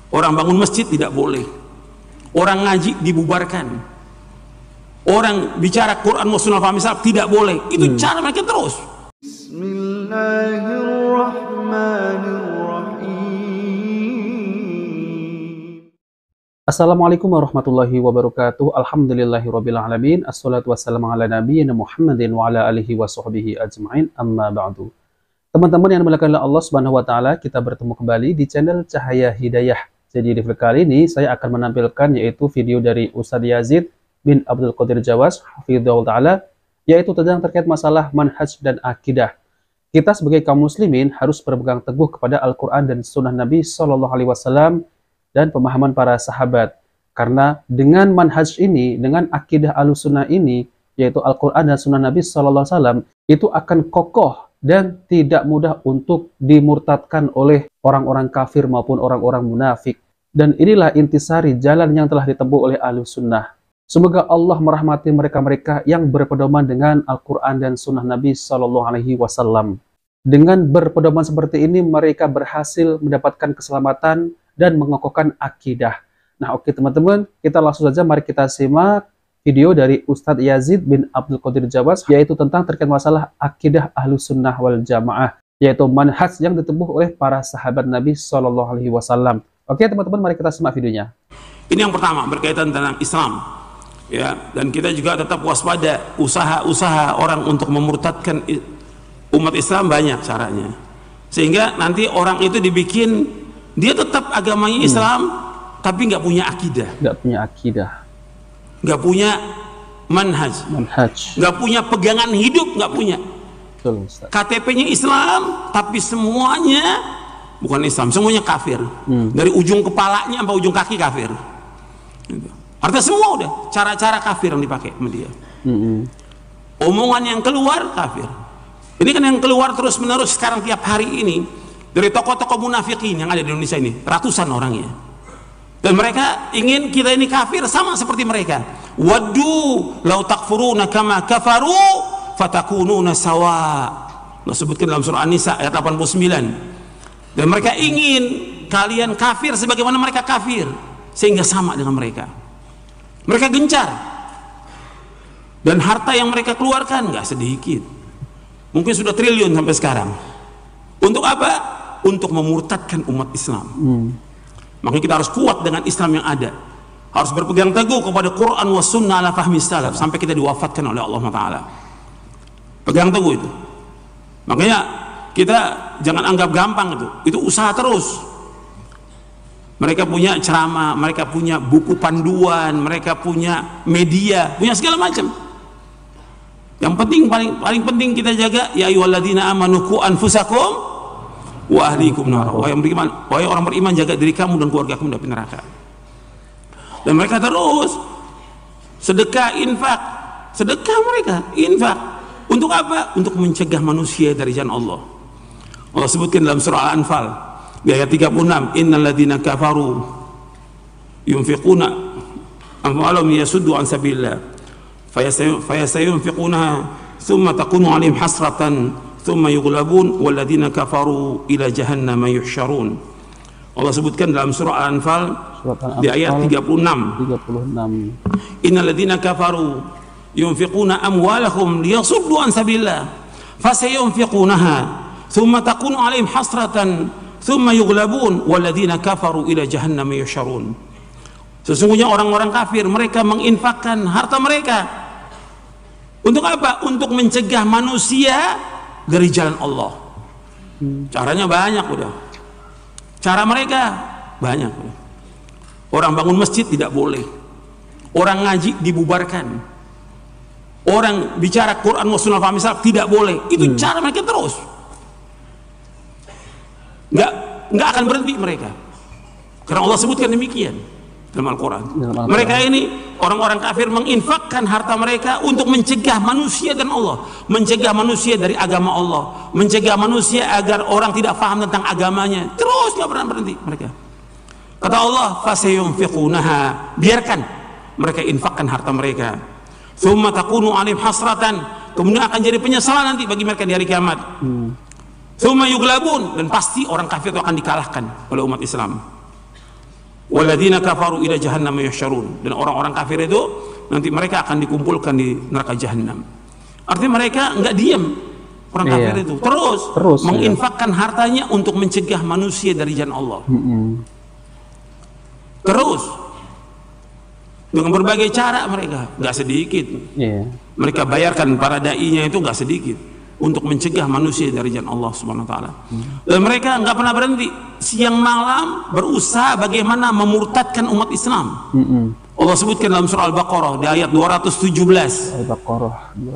Orang bangun masjid tidak boleh. Orang ngaji dibubarkan. Orang bicara Quran wa sunnah fahmi salaf tidak boleh. Itu cara mereka terus. Assalamualaikum warahmatullahi wabarakatuh. Alhamdulillahirabbil alamin. Assalatu wassalamu ala nabiyyina Muhammadin wa ala alihi wa sahbihi ajma'in. Amma ba'du. Teman-teman yang dimuliakan oleh Allah Subhanahu wa taala, kita bertemu kembali di channel Cahaya Hidayah. Jadi di video kali ini saya akan menampilkan yaitu video dari Ustadz Yazid bin Abdul Qadir Jawas hafizahullah taala, yaitu tentang terkait masalah manhaj dan akidah. Kita sebagai kaum muslimin harus berpegang teguh kepada Al-Qur'an dan sunnah Nabi Shallallahu alaihi wasallam dan pemahaman para sahabat. Karena dengan manhaj ini, dengan akidah Ahlussunnah ini, yaitu Al-Qur'an dan sunnah Nabi Shallallahu alaihi wasallam, itu akan kokoh dan tidak mudah untuk dimurtadkan oleh orang-orang kafir maupun orang-orang munafik. Dan inilah intisari jalan yang telah ditempuh oleh Ahlussunnah. Semoga Allah merahmati mereka-mereka yang berpedoman dengan Al-Quran dan sunnah Nabi Shallallahu alaihi wasallam. Dengan berpedoman seperti ini, mereka berhasil mendapatkan keselamatan dan mengokohkan akidah. Nah, oke teman-teman, kita langsung saja mari kita simak video dari Ustadz Yazid bin Abdul Qadir Jawas, yaitu tentang terkait masalah akidah Ahlussunnah wal Jamaah, yaitu manhaj yang ditempuh oleh para sahabat Nabi Shallallahu alaihi wasallam. Oke teman-teman, mari kita simak videonya. Ini yang pertama berkaitan tentang Islam. Ya, dan kita juga tetap waspada usaha-usaha orang untuk memurtadkan umat Islam banyak caranya. Sehingga nanti orang itu dibikin dia tetap agamanya Islam tapi nggak punya akidah. Nggak punya akidah. Nggak punya manhaj. Nggak punya pegangan hidup, nggak punya. KTP-nya Islam tapi semuanya bukan Islam, semuanya kafir. Dari ujung kepalanya sampai ujung kaki kafir. Gitu. Artinya semua udah cara-cara kafir yang dipakai sama dia. Omongan yang keluar kafir. Ini kan yang keluar terus menerus sekarang tiap hari ini dari tokoh-tokoh munafikin yang ada di Indonesia ini, ratusan orangnya. Dan mereka ingin kita ini kafir sama seperti mereka. Waddu law takfuruna kama kafaru fatakununa sawa. Allah sebutkan dalam surah An-Nisa ayat 89. Dan mereka ingin kalian kafir sebagaimana mereka kafir sehingga sama dengan mereka. Mereka gencar, dan harta yang mereka keluarkan nggak sedikit, mungkin sudah triliun sampai sekarang. Untuk apa? Untuk memurtadkan umat Islam. Makanya kita harus kuat dengan Islam yang ada, harus berpegang teguh kepada Quran wa sunnah ala fahmi salaf sampai kita diwafatkan oleh Allah Taala. Pegang teguh itu. Makanya kita jangan anggap gampang itu usaha terus. Mereka punya ceramah, mereka punya buku panduan, mereka punya media, punya segala macam. Yang penting, paling penting kita jaga, ya ayyuhalladzina amanu qu anfusakum wa ahlikum nar. Wahai orang beriman, jaga diri kamu dan keluarga kamu dari neraka. Dan mereka terus sedekah, infak, sedekah mereka, infak. Untuk apa? Untuk mencegah manusia dari jalan Allah. Allah sebutkan dalam surah Al-Anfal di ayat 36, innal ladzina kafaru yunfiquna amwalahum yasuddu an sabilillah fayasayunfiqunaha thumma takunu 'alaihim hasratan thumma yughlabun wal ladzina kafaru ila jahannam yuhsyarun. Allah sebutkan dalam surah Al-Anfal di ayat 36, innal ladzina kafaru yunfiquna amwalahum liyasuddu an sabilillah fasayunfiqunaha thumma takunu 'alaihim hasratan thumma yughlabun walladzina kafaru ila jahannam yuhsyarun. Sesungguhnya orang-orang kafir mereka menginfakkan harta mereka untuk apa? Untuk mencegah manusia dari jalan Allah. Caranya banyak udah. Cara mereka banyak udah. Orang bangun masjid tidak boleh. Orang ngaji dibubarkan. Orang bicara Quran wa sunnah fahmi salaf tidak boleh. Itu cara mereka terus. Nggak akan berhenti mereka, karena Allah sebutkan demikian dalam Al-Quran. Mereka ini orang-orang kafir menginfakkan harta mereka untuk mencegah manusia dan Allah, mencegah manusia dari agama Allah, mencegah manusia agar orang tidak paham tentang agamanya. Terus nggak pernah berhenti mereka. Kata Allah, fasayunfiqunaha, biarkan mereka infakkan harta mereka. Tsumma takunu 'alaihim hasratan, kemudian akan jadi penyesalan nanti bagi mereka di hari kiamat. Tsumma yughlabun, dan pasti orang kafir itu akan dikalahkan oleh umat Islam. Walladzina kafaru ila jahannam yuhsyarun. Dan orang-orang kafir itu nanti mereka akan dikumpulkan di neraka Jahannam. Artinya mereka nggak diam, orang kafir itu terus menginfakkan hartanya untuk mencegah manusia dari jalan Allah. Terus dengan berbagai cara mereka, nggak sedikit. Mereka bayarkan para dai-nya itu nggak sedikit untuk mencegah manusia dari jalan Allah Subhanahu wa taala. Dan mereka nggak pernah berhenti, siang malam berusaha bagaimana memurtadkan umat Islam. Allah sebutkan dalam surah Al-Baqarah di ayat 217.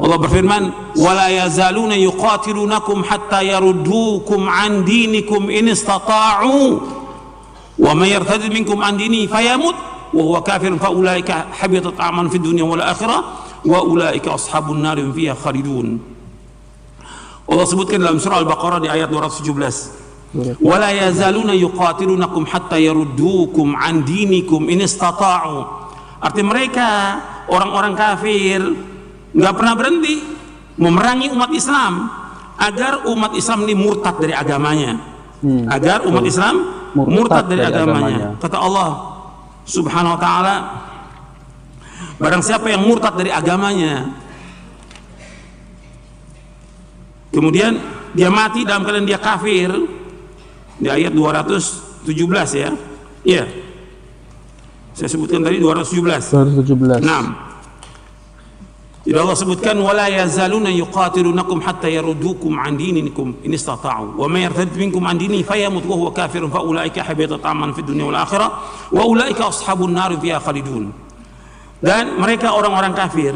Allah berfirman, "Wala yazaluna yuqatilunakum hatta yaruddukum an dinikum in istata'u. Wa may yartad minkum an dinihi fayamut wa huwa kafirun fa ulaika habitat a'maluhum fid dunya wal akhirah wa ulaika ashabun nar hum fiha khalidun." Allah sebutkan dalam surah Al-Baqarah di ayat 217, "Wala yazaluna yuqatilunakum hatta yaruddukum an dinikum in istata'u." Artinya mereka orang-orang kafir nggak pernah berhenti memerangi umat Islam agar umat Islam ini murtad dari agamanya, agar umat Islam murtad dari agamanya. Kata Allah Subhanahu wa taala, barang siapa yang murtad dari agamanya kemudian dia mati dalam keadaan dia kafir, di ayat 217 ya. Iya. Saya sebutkan tadi 217. Naam. Jadi Allah sebutkan wala yazaluna yuqatilunakum hatta yaruddukum an dinikum in istata'u wa may yartad minkum an dinihi fayamut wa huwa kafirun fa ulaika habitat a'maluhum fid dunya wal akhirah wa ulaika ashabun nar fiha khalidun. Dan mereka orang-orang kafir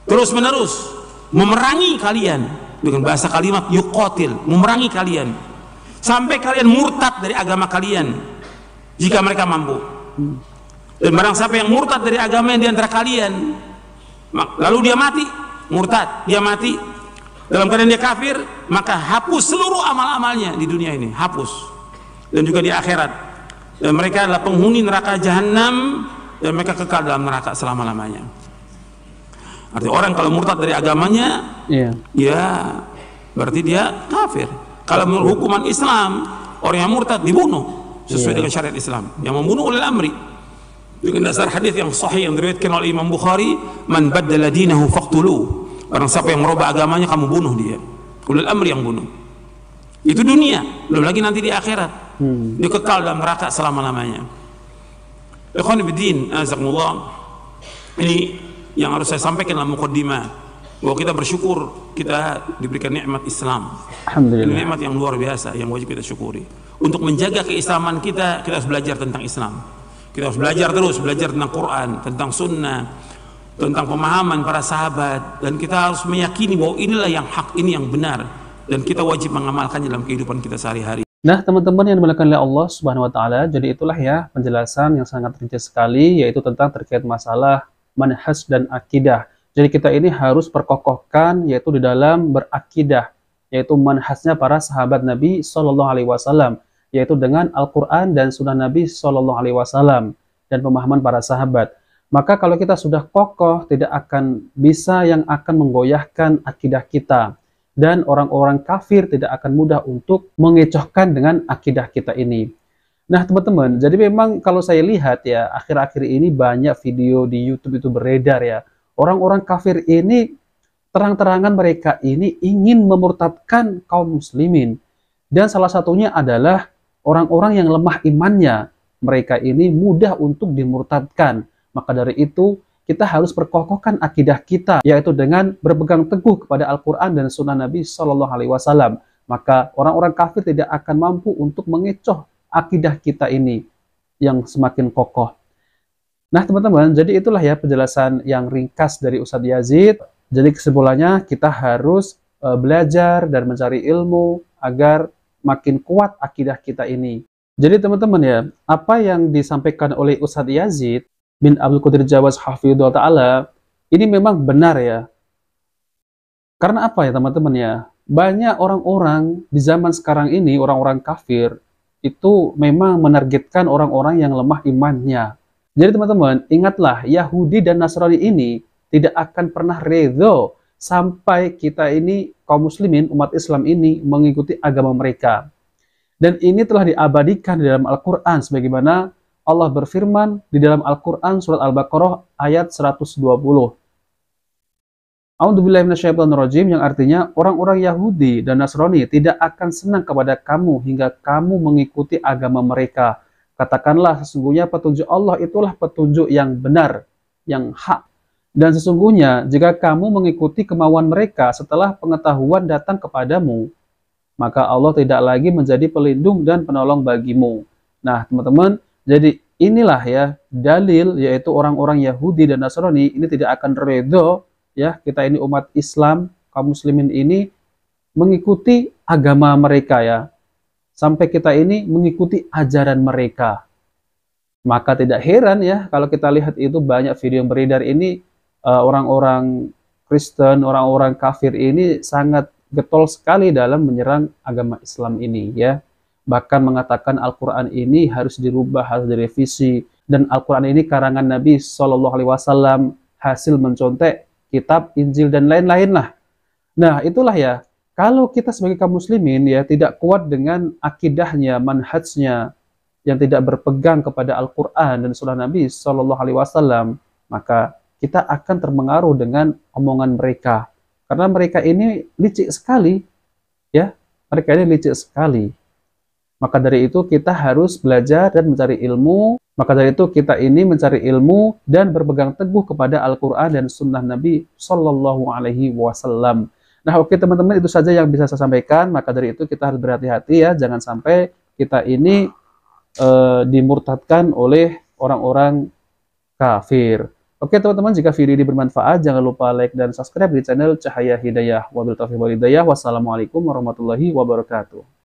terus menerus memerangi kalian dengan bahasa kalimat yuqatil, memerangi kalian sampai kalian murtad dari agama kalian jika mereka mampu. Dan barang siapa yang murtad dari agama yang diantara kalian lalu dia mati murtad, dia mati dalam keadaan dia kafir, maka hapus seluruh amal-amalnya di dunia ini, hapus, dan juga di akhirat. Dan mereka adalah penghuni neraka Jahannam dan mereka kekal dalam neraka selama-lamanya. Artinya orang kalau murtad dari agamanya ya berarti dia kafir. Kalau menurut hukuman Islam, orang yang murtad dibunuh sesuai dengan syariat Islam, yang membunuh ulil amri dengan dasar hadis yang sahih yang diriwayatkan oleh Imam Bukhari, man baddala dinahu faqtuluh. Orang siapa yang merubah agamanya kamu bunuh dia. Ulil amri yang bunuh. Itu dunia, belum lagi nanti di akhirat. Dia kekal dalam neraka selama-lamanya. Ikhwan fillah, azakumullah. Ini yang harus saya sampaikan dalam muqaddimah, bahwa kita bersyukur kita diberikan nikmat Islam. Alhamdulillah. Ini nikmat yang luar biasa yang wajib kita syukuri. Untuk menjaga keislaman kita, kita harus belajar tentang Islam. Kita harus belajar terus, belajar tentang Quran, tentang Sunnah, tentang pemahaman para sahabat, dan kita harus meyakini bahwa inilah yang hak, ini yang benar, dan kita wajib mengamalkannya dalam kehidupan kita sehari-hari. Nah, teman-teman yang dimuliakan oleh Allah Subhanahu wa taala, jadi itulah ya penjelasan yang sangat rinci sekali, yaitu tentang terkait masalah manhaj dan akidah. Jadi kita ini harus perkokohkan yaitu di dalam berakidah, yaitu manhajnya para sahabat Nabi Shallallahu Alaihi Wasallam, yaitu dengan Al-Quran dan Sunnah Nabi Shallallahu Alaihi Wasallam dan pemahaman para sahabat. Maka kalau kita sudah kokoh, tidak akan bisa yang akan menggoyahkan akidah kita, dan orang-orang kafir tidak akan mudah untuk mengecohkan dengan akidah kita ini. Nah teman-teman, jadi memang kalau saya lihat ya, akhir-akhir ini banyak video di YouTube itu beredar ya. Orang-orang kafir ini terang-terangan mereka ini ingin memurtadkan kaum muslimin. Dan salah satunya adalah orang-orang yang lemah imannya. Mereka ini mudah untuk dimurtadkan. Maka dari itu kita harus perkokohkan akidah kita, yaitu dengan berpegang teguh kepada Al-Quran dan Sunnah Nabi Shallallahu Alaihi Wasallam. Maka orang-orang kafir tidak akan mampu untuk mengecoh akidah kita ini yang semakin kokoh. Nah teman-teman, jadi itulah ya penjelasan yang ringkas dari Ustadz Yazid. Jadi kesimpulannya kita harus belajar dan mencari ilmu agar makin kuat akidah kita ini. Jadi teman-teman ya, apa yang disampaikan oleh Ustadz Yazid bin Abdul Qadir Jawas Hafidhullah Ta'ala ini memang benar ya. Karena apa ya teman-teman ya, banyak orang-orang di zaman sekarang ini, orang-orang kafir itu memang menargetkan orang-orang yang lemah imannya. Jadi teman-teman, ingatlah Yahudi dan Nasrani ini tidak akan pernah redho sampai kita ini kaum muslimin, umat Islam ini mengikuti agama mereka. Dan ini telah diabadikan di dalam Al-Quran, sebagaimana Allah berfirman di dalam Al-Quran surat Al-Baqarah ayat 120. A'udzubillahiminasyaitonirrajim, yang artinya orang-orang Yahudi dan Nasrani tidak akan senang kepada kamu hingga kamu mengikuti agama mereka. Katakanlah, sesungguhnya petunjuk Allah itulah petunjuk yang benar, yang hak. Dan sesungguhnya jika kamu mengikuti kemauan mereka setelah pengetahuan datang kepadamu, maka Allah tidak lagi menjadi pelindung dan penolong bagimu. Nah, teman-teman, jadi inilah ya dalil, yaitu orang-orang Yahudi dan Nasrani ini tidak akan redho ya kita ini umat Islam, kaum muslimin ini mengikuti agama mereka ya, sampai kita ini mengikuti ajaran mereka. Maka tidak heran ya kalau kita lihat itu banyak video yang beredar ini, orang-orang Kristen, orang-orang kafir ini sangat getol sekali dalam menyerang agama Islam ini ya. Bahkan mengatakan Al-Quran ini harus dirubah, harus direvisi, dan Al-Quran ini karangan Nabi SAW, hasil mencontek kitab, Injil, dan lain-lain lah. Nah, itulah ya, kalau kita sebagai kaum muslimin ya tidak kuat dengan akidahnya, manhajnya, yang tidak berpegang kepada Al-Quran dan sunnah Nabi SAW, maka kita akan terpengaruh dengan omongan mereka. Karena mereka ini licik sekali, ya, mereka ini licik sekali. Maka dari itu kita harus belajar dan mencari ilmu. Maka dari itu kita ini mencari ilmu dan berpegang teguh kepada Al-Quran dan Sunnah Nabi Sallallahu Alaihi Wasallam. Nah, oke teman-teman, itu saja yang bisa saya sampaikan. Maka dari itu kita harus berhati-hati ya, jangan sampai kita ini dimurtadkan oleh orang-orang kafir. Oke teman-teman, jika video ini bermanfaat, jangan lupa like dan subscribe di channel Cahaya Hidayah. Wabillahi taufiq wal hidayah. Wassalamualaikum warahmatullahi wabarakatuh.